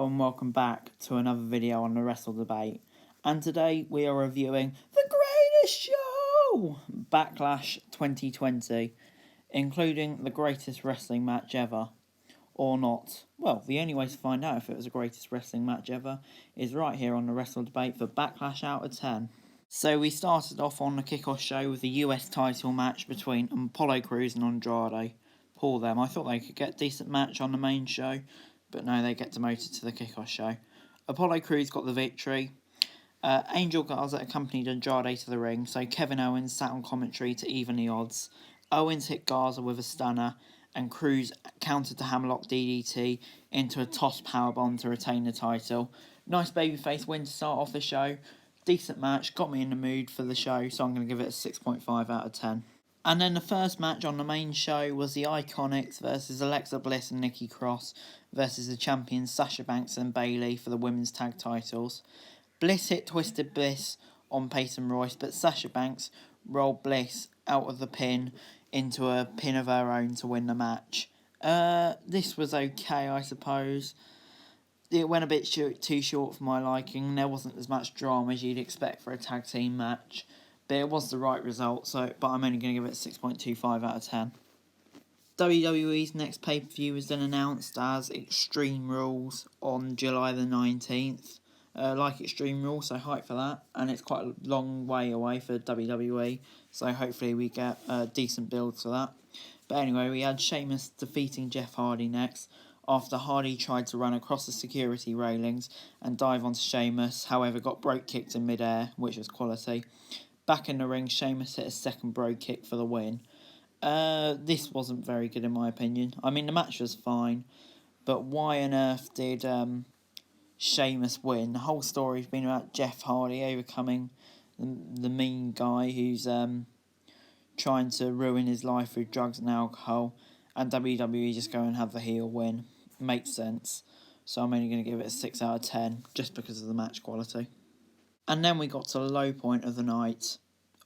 and welcome back to another video on the Wrestle Debate. And today we are reviewing the greatest show, Backlash 2020, including the greatest wrestling match ever, or not. Well, the only way to find out if it was the greatest wrestling match ever is right here on the Wrestle Debate for Backlash out of 10. So we started off on the kickoff show with the US title match between Apollo Crews and Andrade. Poor them, I thought they could get a decent match on the main show, but no, they get demoted to the kickoff show. Apollo Crews got the victory. Angel Garza accompanied Andrade to the ring, so Kevin Owens sat on commentary to even the odds. Owens hit Garza with a stunner, and Crews countered the hammerlock DDT into a toss powerbomb to retain the title. Nice babyface win to start off the show. Decent match, got me in the mood for the show, so I'm going to give it a 6.5 out of 10. And then the first match on the main show was the Iconics versus Alexa Bliss and Nikki Cross versus the champions Sasha Banks and Bayley for the women's tag titles. Bliss hit Twisted Bliss on Peyton Royce, but Sasha Banks rolled Bliss out of the pin into a pin of her own to win the match. This was okay, I suppose. It went a bit too short for my liking. There wasn't as much drama as you'd expect for a tag team match, but it was the right result. But I'm only going to give it a 6.25 out of 10. WWE's next pay-per-view was then announced as Extreme Rules on July the 19th. Like Extreme Rules, so hype for that, and it's quite a long way away for WWE, so hopefully we get a decent build to that. But anyway, we had Sheamus defeating Jeff Hardy next, after Hardy tried to run across the security railings and dive onto Sheamus, however got broke kicked in midair, which was quality. Back in the ring, Sheamus hit a second brogue kick for the win. This wasn't very good in my opinion. I mean, the match was fine, but why on earth did Sheamus win? The whole story's been about Jeff Hardy overcoming the mean guy who's trying to ruin his life with drugs and alcohol, and WWE just go and have the heel win. Makes sense. So I'm only going to give it a 6 out of 10, just because of the match quality. And then we got to the low point of the night.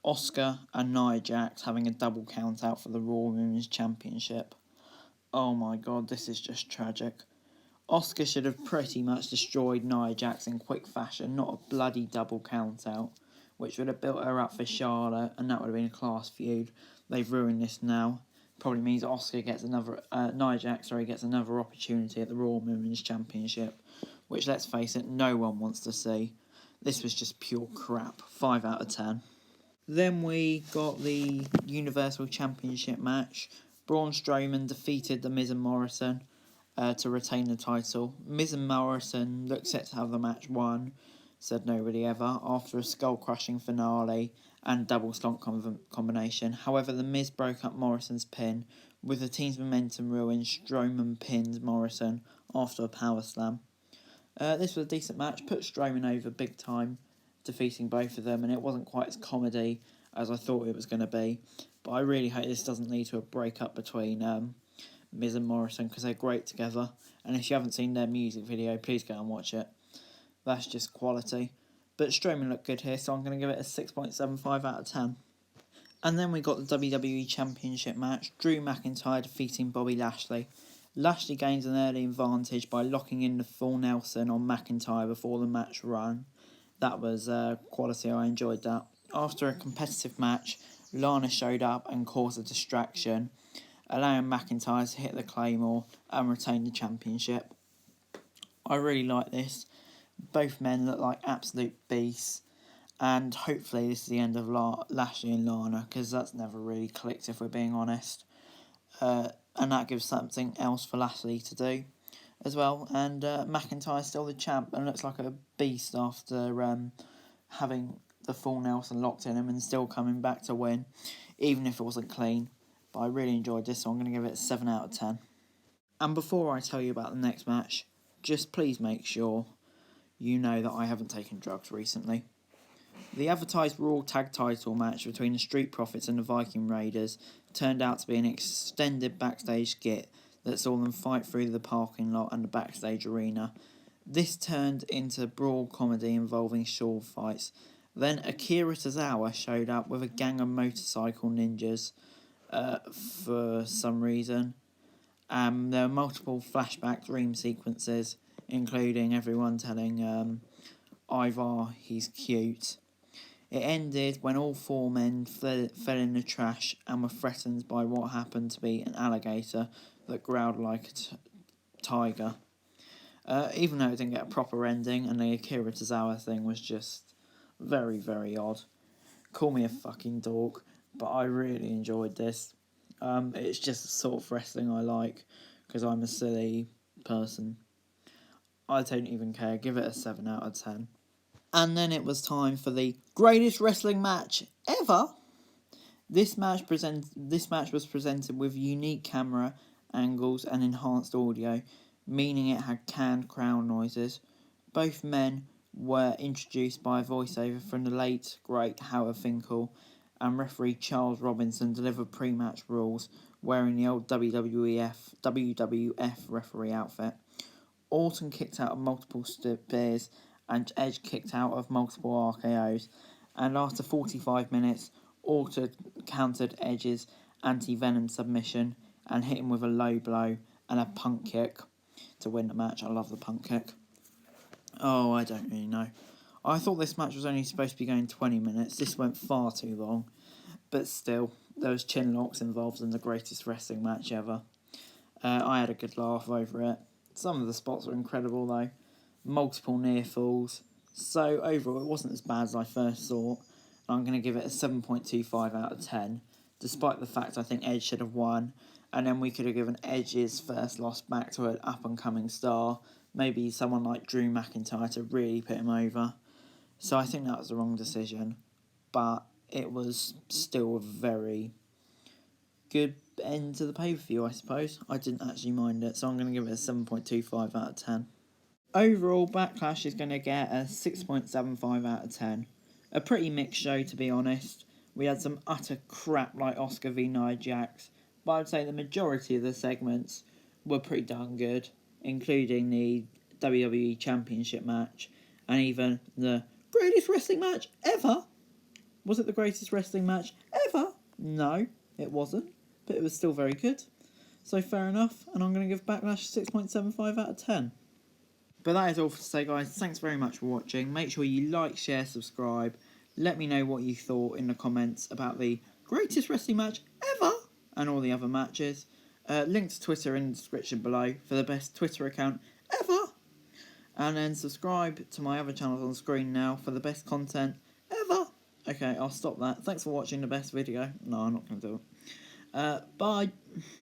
Asuka and Nia Jax having a double count out for the Raw Women's Championship. Oh my god, this is just tragic. Asuka should have pretty much destroyed Nia Jax in quick fashion, not a bloody double count out, which would have built her up for Charlotte, and that would have been a class feud. They've ruined this now. Probably means Asuka gets Nia Jax gets another opportunity at the Raw Women's Championship, which, let's face it, no one wants to see. This was just pure crap. 5 out of 10. Then we got the Universal Championship match. Braun Strowman defeated The Miz and Morrison to retain the title. Miz and Morrison looked set to have the match won, said nobody ever, after a skull-crushing finale and double slump combination. However, The Miz broke up Morrison's pin. With the team's momentum ruined, Strowman pinned Morrison after a power slam. This was a decent match, put Strowman over big time, defeating both of them, and it wasn't quite as comedy as I thought it was going to be. But I really hope this doesn't lead to a breakup between Miz and Morrison, because they're great together. And if you haven't seen their music video, please go and watch it. That's just quality. But Strowman looked good here, so I'm going to give it a 6.75 out of 10. And then we got the WWE Championship match. Drew McIntyre defeating Bobby Lashley. Lashley gains an early advantage by locking in the full Nelson on McIntyre before the match run. That was quality, I enjoyed that. After a competitive match, Lana showed up and caused a distraction, allowing McIntyre to hit the Claymore and retain the championship. I really like this. Both men look like absolute beasts, and hopefully this is the end of Lashley and Lana, because that's never really clicked, if we're being honest. And that gives something else for Lashley to do as well. And McIntyre's still the champ and looks like a beast after having the full Nelson locked in him and still coming back to win, even if it wasn't clean. But I really enjoyed this, so I'm going to give it a 7 out of 10. And before I tell you about the next match, just please make sure you know that I haven't taken drugs recently. The advertised Raw Tag Title match between the Street Profits and the Viking Raiders turned out to be an extended backstage skit that saw them fight through the parking lot and the backstage arena. This turned into brawl comedy involving sword fights. Then Akira Tozawa showed up with a gang of motorcycle ninjas for some reason. There were multiple flashback dream sequences including everyone telling Ivar he's cute. It ended when all four men fell in the trash and were threatened by what happened to be an alligator that growled like a tiger. Even though it didn't get a proper ending, and the Akira Tozawa thing was just very, very odd. Call me a fucking dork, but I really enjoyed this. It's just the sort of wrestling I like, because I'm a silly person. I don't even care. Give it a 7 out of 10. And then it was time for the greatest wrestling match ever. This match was presented with unique camera angles and enhanced audio, meaning it had canned crowd noises. Both men were introduced by a voiceover from the late great Howard Finkel, and referee Charles Robinson delivered pre-match rules wearing the old WWF referee outfit. Orton kicked out of multiple spears and Edge kicked out of multiple RKOs, and after 45 minutes, Orton countered Edge's anti-venom submission and hit him with a low blow and a punk kick to win the match. I love the punk kick. Oh, I don't really know. I thought this match was only supposed to be going 20 minutes. This went far too long. But still, there was chin locks involved in the greatest wrestling match ever. I had a good laugh over it. Some of the spots were incredible though. Multiple near falls. So overall, it wasn't as bad as I first thought. I'm going to give it a 7.25 out of 10, despite the fact I think Edge should have won, and then we could have given Edge's first loss back to an up-and-coming star, maybe someone like Drew McIntyre to really put him over. So I think that was the wrong decision, but it was still a very good end to the pay-per-view, I suppose. I didn't actually mind it, so I'm going to give it a 7.25 out of 10. Overall, Backlash is going to get a 6.75 out of 10. A pretty mixed show, to be honest. We had some utter crap like Oscar v Nia Jax, but I'd say the majority of the segments were pretty darn good, including the WWE Championship match, and even the greatest wrestling match ever. Was it the greatest wrestling match ever? No, it wasn't, but it was still very good. So fair enough, and I'm going to give Backlash a 6.75 out of 10. But that is all for today, guys. Thanks very much for watching. Make sure you like, share, subscribe. Let me know what you thought in the comments about the greatest wrestling match ever and all the other matches. Link to Twitter in the description below for the best Twitter account ever. And then subscribe to my other channels on the screen now for the best content ever. Okay, I'll stop that. Thanks for watching the best video. No, I'm not going to do it. Bye.